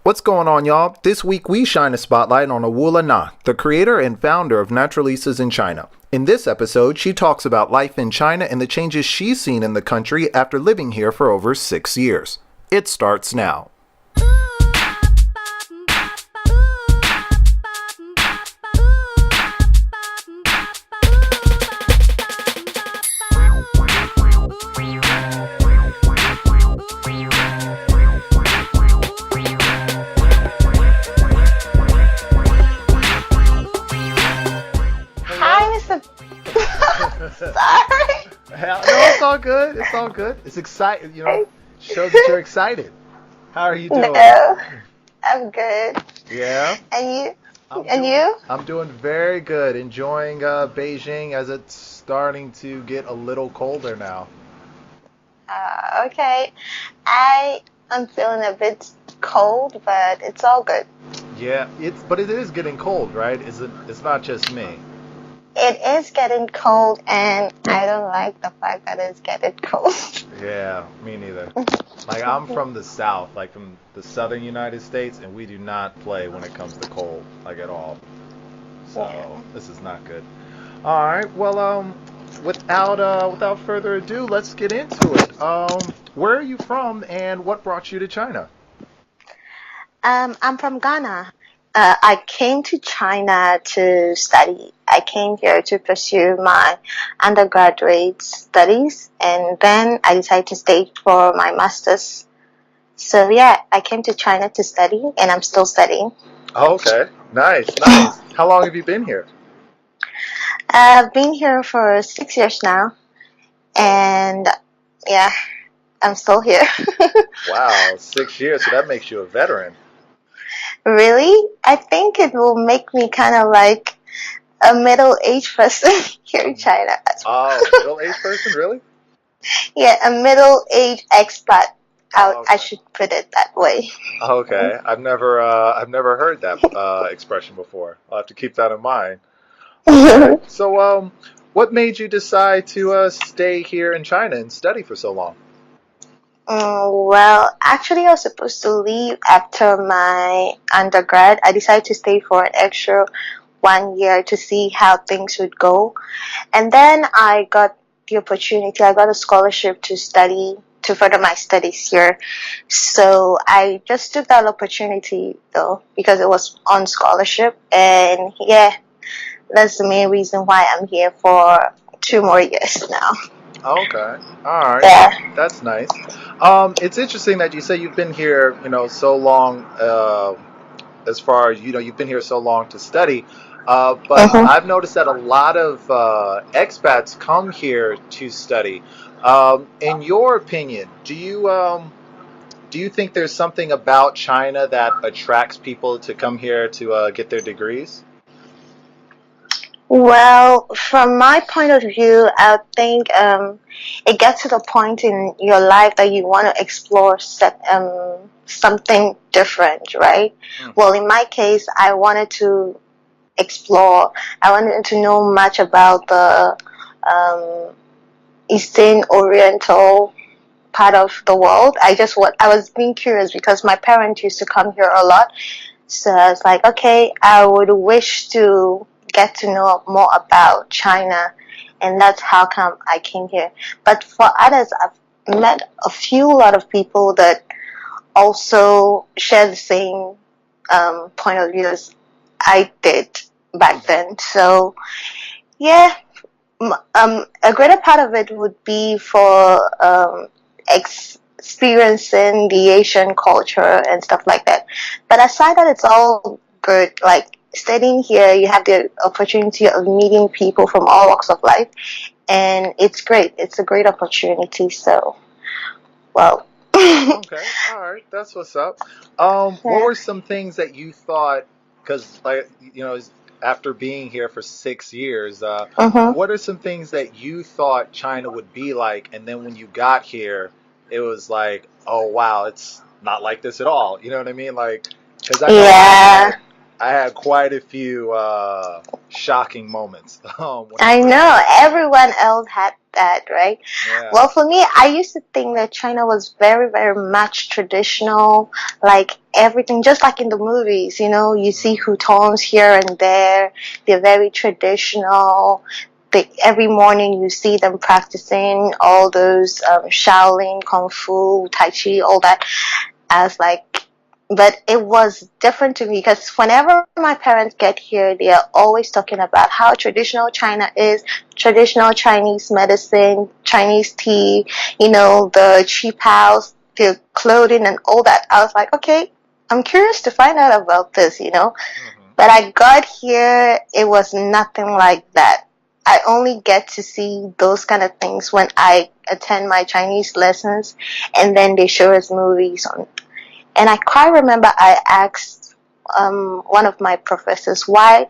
What's going on, y'all? This week we shine a spotlight on Awula Naa, the creator and founder of Naturalistas in China. In this episode, she talks about life in China and the changes she's seen in the country after living here for over 6 years. It starts now. Sorry. No, it's all good. It's all good. It's exciting. Shows that you're excited. How are you doing? No, I'm good. Yeah? And you? You? I'm doing very good. Enjoying Beijing as it's starting to get a little colder now. Okay. I am feeling a bit cold, but it's all good. Yeah, but it is getting cold, right? It's not just me. It is getting cold, and I don't like the fact that it's getting cold. Yeah, me neither. Like, I'm from the South, like from the southern United States, and we do not play when it comes to cold, like at all. So, Yeah. This is not good. All right, well, without further ado, let's get into it. Where are you from, and what brought you to China? I'm from Ghana. I came to China to study. I came here to pursue my undergraduate studies, and then I decided to stay for my master's. So yeah, I came to China to study, and I'm still studying. Oh, okay, nice, nice. How long have you been here? I've been here for 6 years now, and yeah, I'm still here. Wow, 6 years, so that makes you a veteran. Really? I think it will make me kind of like a middle-aged person here in China. Oh, middle-aged person, really? Yeah, a middle-aged expat. Oh, I okay. should put it that way. Okay, I've never heard that expression before. I'll have to keep that in mind. Okay, so what made you decide to stay here in China and study for so long? Well, actually, I was supposed to leave after my undergrad. I decided to stay for an extra 1 year to see how things would go. And then I got the opportunity, I got a scholarship to study, to further my studies here. So I just took that opportunity though, because it was on scholarship. And yeah, that's the main reason why I'm here for 2 more years now. Okay, all right, Yeah. that's nice. It's interesting that you say you've been here, so long. As far as you've been here so long to study. But Mm-hmm. I've noticed that a lot of expats come here to study. In your opinion, do you think there's something about China that attracts people to come here to get their degrees? Well, from my point of view, I think it gets to the point in your life that you want to explore something different, right? Hmm. Well, in my case, I wanted to explore. I wanted to know much about the Eastern Oriental part of the world. I was being curious because my parents used to come here a lot. So I was like, okay, I would wish to get to know more about China, and that's how come I came here. But for others, I've met a lot of people that also share the same point of view as I did back then. So yeah, a greater part of it would be for experiencing the Asian culture and stuff like that. But aside that, it's all good. Like studying here, you have the opportunity of meeting people from all walks of life, and it's great. It's a great opportunity. So, well, Okay, all right, that's what's up. What yeah. were some things that you thought? Because, like, after being here for 6 years, Mm-hmm. what are some things that you thought China would be like, and then when you got here, it was like, oh wow, it's not like this at all. You know what I mean? Like, because I know I Yeah. had I had quite a few shocking moments when I I first know got here. everyone else had that, right? Yeah. Well, for me, I used to think that China was very, very much traditional, like everything, just like in the movies, you see Mm, hutongs here and there. They're very traditional. Every morning you see them practicing all those Shaolin, Kung Fu, Tai Chi, all that. I was like, but it was different to me because whenever my parents get here, they are always talking about how traditional China is, traditional Chinese medicine, Chinese tea, the cheap house, the clothing and all that. I was like, okay, I'm curious to find out about this. hmm But I got here, it was nothing like that. I only get to see those kind of things when I attend my Chinese lessons and then they show us movies on, and I quite remember I asked one of my professors, why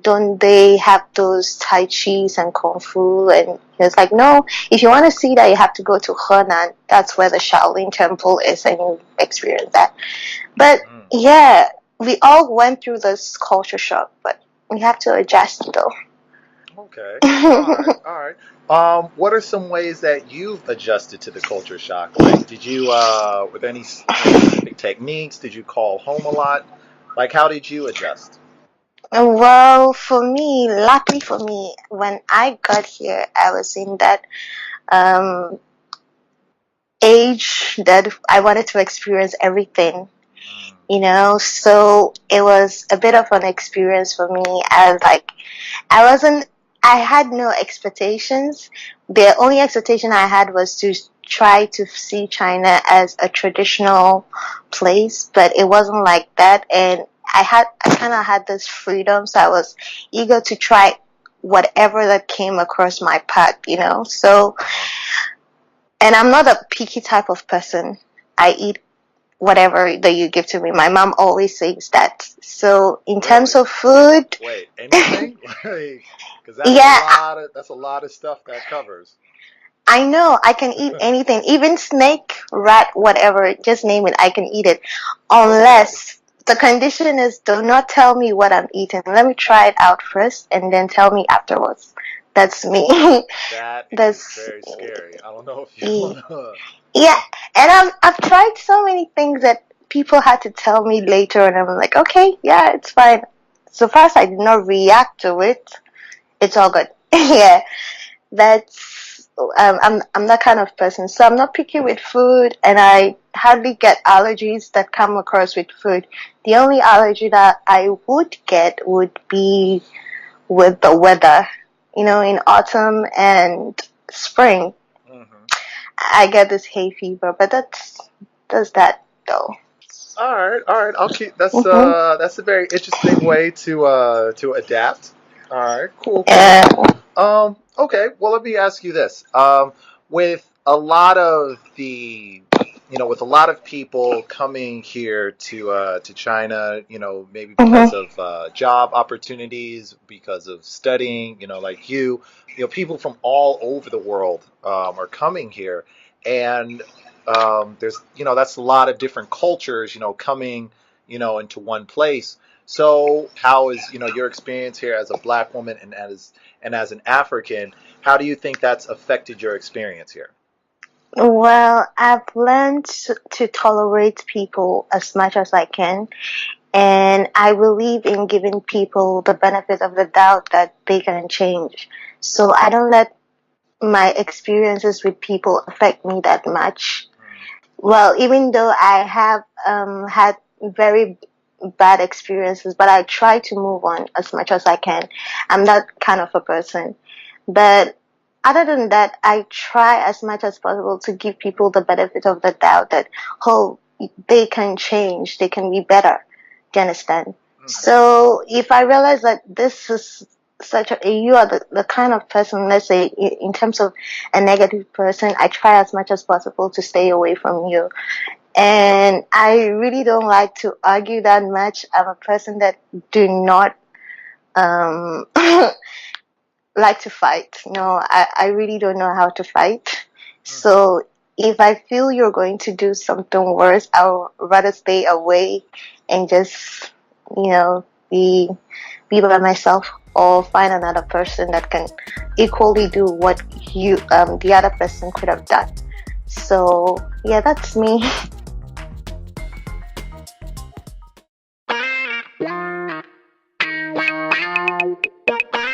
don't they have those Tai Chis and Kung Fu? And he was like, no, if you want to see that, you have to go to Henan. That's where the Shaolin Temple is, and you experience that. But mm. yeah, we all went through this culture shock, but we have to adjust though. Okay. All right. All right. What are some ways that you've adjusted to the culture shock? Like, did you, with any, specific techniques? Did you call home a lot? Like, how did you adjust? Well, for me, luckily for me, when I got here, I was in that um, age that I wanted to experience everything, Mm, so it was a bit of an experience for me. I wasn't, I had no expectations. The only expectation I had was to try to see China as a traditional place, but it wasn't like that. And I kind of had this freedom, so I was eager to try whatever that came across my path. So, uh-huh. and I'm not a picky type of person. I eat whatever that you give to me. My mom always says that. So in terms Really? of food, Wait, anything? Like, because yeah, that's a lot of stuff that covers. I know I can eat anything, even snake, rat, whatever. Just name it, I can eat it, Okay. unless the condition is do not tell me what I'm eating. Let me try it out first, and then tell me afterwards. That's me. That is That's very scary. I don't know if you yeah. want to. Yeah, and I've tried so many things that people had to tell me later, and I'm like, okay, yeah, it's fine. So far as I did not react to it, it's all good. Yeah, that's I'm that kind of person. So I'm not picky with food, and I hardly get allergies that come across with food. The only allergy that I would get would be with the weather. In autumn and spring, hmm I get this hay fever, but that's that though. All right. I'll keep. Hmm. That's a very interesting way to adapt. All right, cool, cool. Yeah. Okay. Well, let me ask you this. With a lot of the, with a lot of people coming here to China, maybe because Hmm. of job opportunities, because of studying, like people from all over the world are coming here, and there's, that's a lot of different cultures, coming, into one place. So, how is, your experience here as a black woman and as an African? How do you think that's affected your experience here? Well, I've learned to tolerate people as much as I can, and I believe in giving people the benefit of the doubt that they can change. So I don't let my experiences with people affect me that much. Mm, Well, even though I have had very bad experiences, but I try to move on as much as I can. I'm that kind of a person. But other than that, I try as much as possible to give people the benefit of the doubt that, oh, they can change, they can be better. Do you understand? mhm. So if I realize that this is you are the kind of person, let's say, in terms of a negative person, I try as much as possible to stay away from you. And I really don't like to argue that much. I'm a person that do not um like to fight. No, I really don't know how to fight. Mhm. So if I feel you're going to do something worse, I'll rather stay away and just, you know, be by myself or find another person that can equally do what the other person could have done. So yeah, that's me.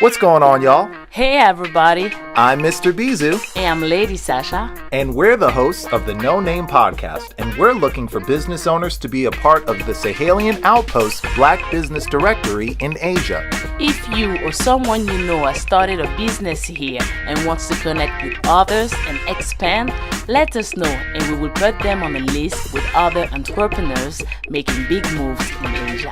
What's going on, y'all? Hey everybody, I'm Mr. Bizu, I'm Lady Sasha. and we're the hosts of the No Name Podcast, and we're looking for business owners to be a part of the Sahelian Outpost Black Business Directory in Asia. If you or someone you know has started a business here and wants to connect with others and expand, let us know and we will put them on a list with other entrepreneurs making big moves in Asia.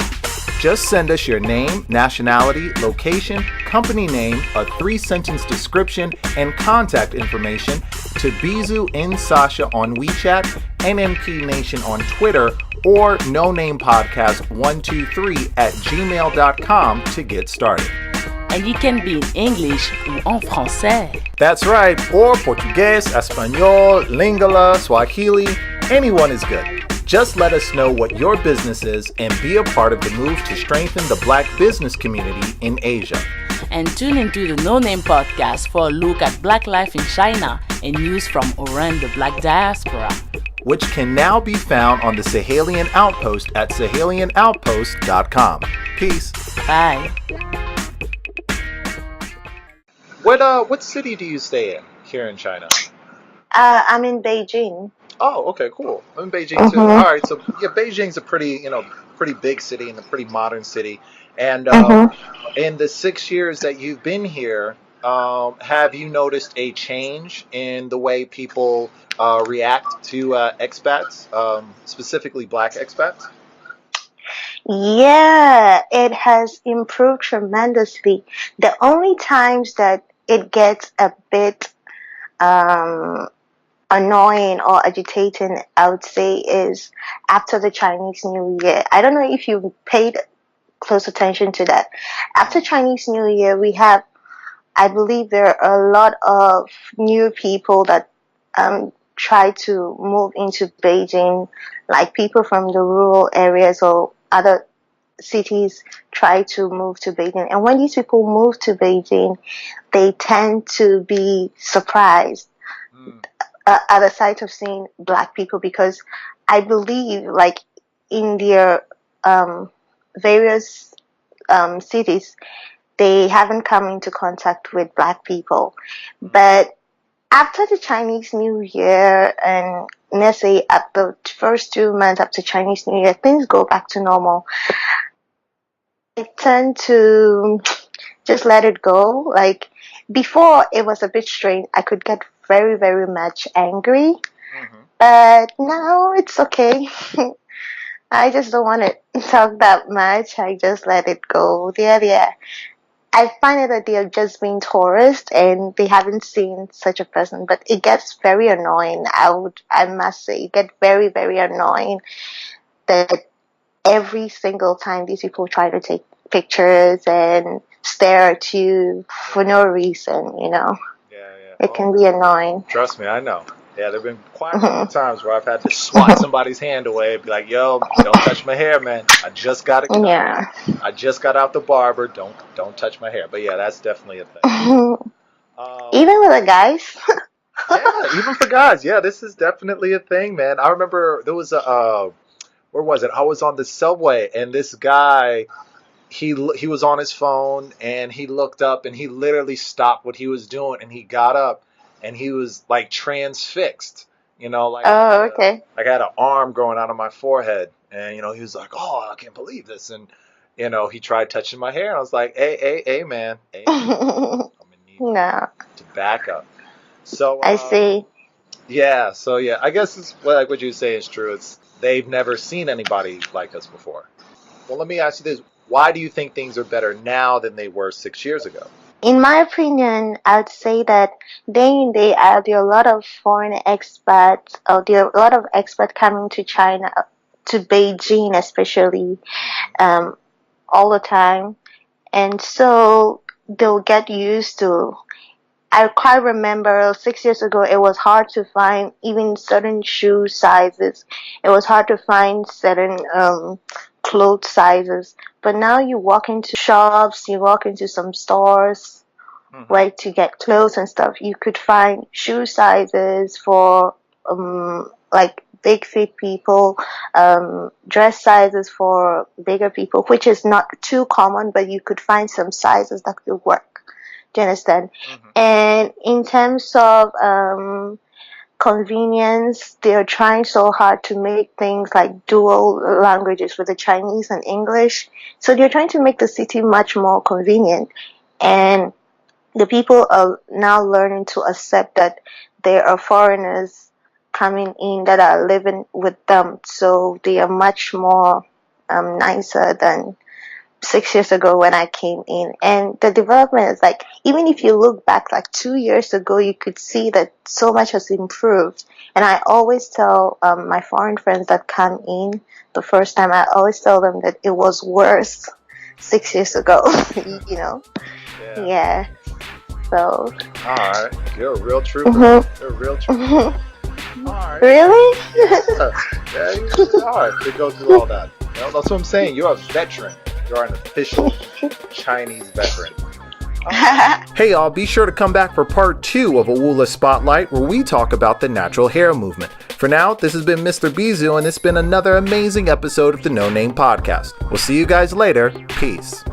Just send us your name, nationality, location, company name, a 3-sentence description, and contact information to bizunsasha on Wechat, NNP Nation on Twitter, or No Name Podcast 123@gmail.com to get started. And it can be in English ou en français. That's right, or Portuguese, Espanol, Lingala, Swahili, anyone is good. Just let us know what your business is and be a part of the move to strengthen the Black business community in Asia. And tune into the No Name Podcast for a look at Black life in China and news from around the Black diaspora, which can now be found on the Sahelian Outpost at sahelianoutpost.com. Peace. Bye. What city do you stay in here in China? I'm in Beijing. Oh, okay, cool. I'm in Beijing too. All right, so yeah, Beijing's a pretty big city and a pretty modern city. And in the 6 years that you've been here, have you noticed a change in the way people react to expats, specifically Black expats? Yeah, it has improved tremendously. The only times that it gets a bit annoying or agitating, I would say, is after the Chinese New Year. I don't know if you paid close attention to that. After Chinese New Year, I believe there are a lot of new people that try to move into Beijing, like people from the rural areas or other cities try to move to Beijing. And when these people move to Beijing, they tend to be surprised at the sight of seeing Black people, because I believe, like, in their various cities, they haven't come into contact with Black people. But after the Chinese New Year, and let's say at the first 2 months after Chinese New Year, things go back to normal. I tend to just let it go. Like, before, it was a bit strange. I could get very, very much angry. But now it's okay. I just don't want to talk that much. I just let it go. I find it that they're just being tourists and they haven't seen such a person. But it gets very annoying. I must say, it gets very, very annoying that every single time these people try to take pictures and stare at you for no reason, Yeah. It can be annoying. Trust me, I know. Yeah, there have been quite a few times where I've had to swat somebody's hand away and be like, yo, don't touch my hair, man. I just got it. Yeah. I just got out the barber. Don't touch my hair. But yeah, that's definitely a thing. Even with the guys? Yeah, even for guys. Yeah, this is definitely a thing, man. I remember there was where was it? I was on the subway and this guy, he was on his phone and he looked up and he literally stopped what he was doing and he got up and he was like transfixed, like Oh, okay. like I had an arm growing out of my forehead and he was like, oh, I can't believe this, and he tried touching my hair and I was like, hey man, hey, I'm gonna need No, to back up. So I see. yeah, so yeah, I guess it's like what you say is true. It's they've never seen anybody like us before. Well, let me ask you this. Why do you think things are better now than they were 6 years ago? In my opinion, I'd say that day in, day out, there are a lot of foreign expats, or there are a lot of expats coming to China, to Beijing especially, all the time. And so they'll get used to. I quite remember 6 years ago, it was hard to find even certain shoe sizes. It was hard to find certain clothes sizes. But now you walk into shops, you walk into some stores, right, to get clothes and stuff. You could find shoe sizes for like big fit people, dress sizes for bigger people, which is not too common, but you could find some sizes that could work. Do you understand? And in terms of convenience, they're trying so hard to make things like dual languages with the Chinese and English. So they're trying to make the city much more convenient. And the people are now learning to accept that there are foreigners coming in that are living with them. So they are much more nicer than 6 years ago when I came in. And the development is like, even if you look back like 2 years ago, you could see that so much has improved. And I always tell my foreign friends that come in the first time, I always tell them that it was worse 6 years ago, you know? Yeah. So. Alright, you're a real trooper. You're a real trooper. Alright. Really? Yeah, it's hard to go through all that. You know, that's what I'm saying. You're a veteran. You're an official Chinese veteran. Hey y'all, be sure to come back for part 2 of Awula Spotlight, where we talk about the natural hair movement. For now, this has been Mr. Bizu, and it's been another amazing episode of the No Name Podcast. We'll see you guys later. Peace.